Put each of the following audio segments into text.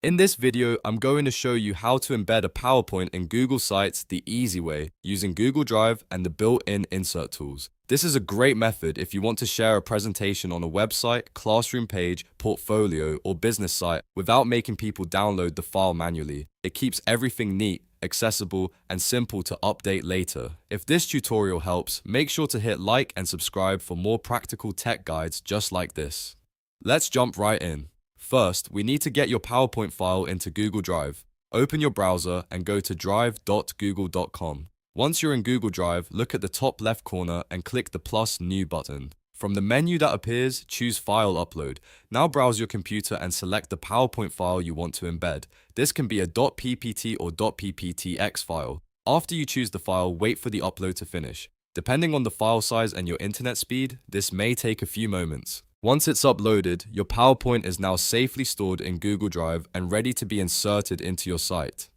In this video, I'm going to show you how to embed a PowerPoint in Google Sites the easy way using Google Drive and the built-in insert tools. This is a great method if you want to share a presentation on a website, classroom page, portfolio, or business site without making people download the file manually. It keeps everything neat, accessible, and simple to update later. If this tutorial helps, make sure to hit like and subscribe for more practical tech guides just like this. Let's jump right in. First, we need to get your PowerPoint file into Google Drive. Open your browser and go to drive.google.com. Once you're in Google Drive, look at the top left corner and click the plus new button. From the menu that appears, choose File Upload. Now browse your computer and select the PowerPoint file you want to embed. This can be a .ppt or .pptx file. After you choose the file, wait for the upload to finish. Depending on the file size and your internet speed, this may take a few moments. Once it's uploaded, your PowerPoint is now safely stored in Google Drive and ready to be inserted into your site.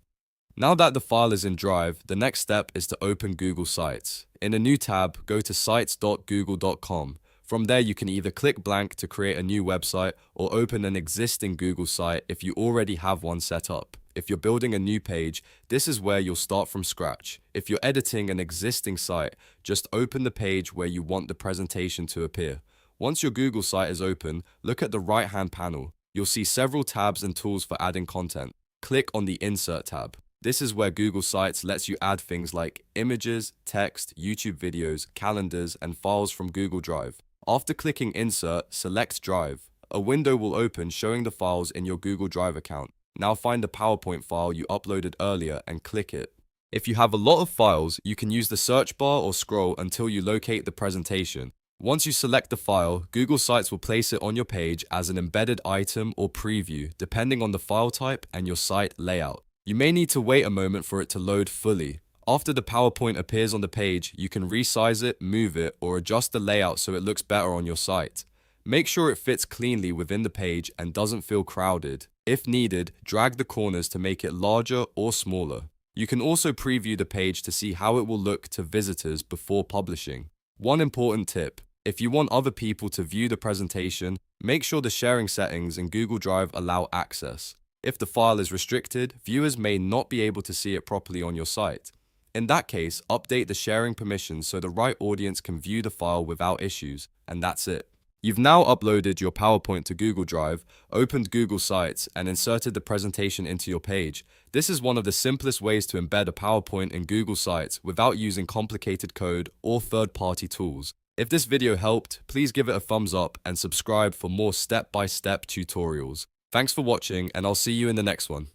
Now that the file is in Drive, the next step is to open Google Sites. In a new tab, go to sites.google.com. From there, you can either click blank to create a new website or open an existing Google site if you already have one set up. If you're building a new page, this is where you'll start from scratch. If you're editing an existing site, just open the page where you want the presentation to appear. Once your Google site is open, look at the right-hand panel. You'll see several tabs and tools for adding content. Click on the Insert tab. This is where Google Sites lets you add things like images, text, YouTube videos, calendars, and files from Google Drive. After clicking Insert, select Drive. A window will open showing the files in your Google Drive account. Now find the PowerPoint file you uploaded earlier and click it. If you have a lot of files, you can use the search bar or scroll until you locate the presentation. Once you select the file, Google Sites will place it on your page as an embedded item or preview, depending on the file type and your site layout. You may need to wait a moment for it to load fully. After the PowerPoint appears on the page, you can resize it, move it, or adjust the layout so it looks better on your site. Make sure it fits cleanly within the page and doesn't feel crowded. If needed, drag the corners to make it larger or smaller. You can also preview the page to see how it will look to visitors before publishing. One important tip: if you want other people to view the presentation, make sure the sharing settings in Google Drive allow access. If the file is restricted, viewers may not be able to see it properly on your site. In that case, update the sharing permissions so the right audience can view the file without issues, and that's it. You've now uploaded your PowerPoint to Google Drive, opened Google Sites, and inserted the presentation into your page. This is one of the simplest ways to embed a PowerPoint in Google Sites without using complicated code or third-party tools. If this video helped, please give it a thumbs up and subscribe for more step-by-step tutorials. Thanks for watching, and I'll see you in the next one.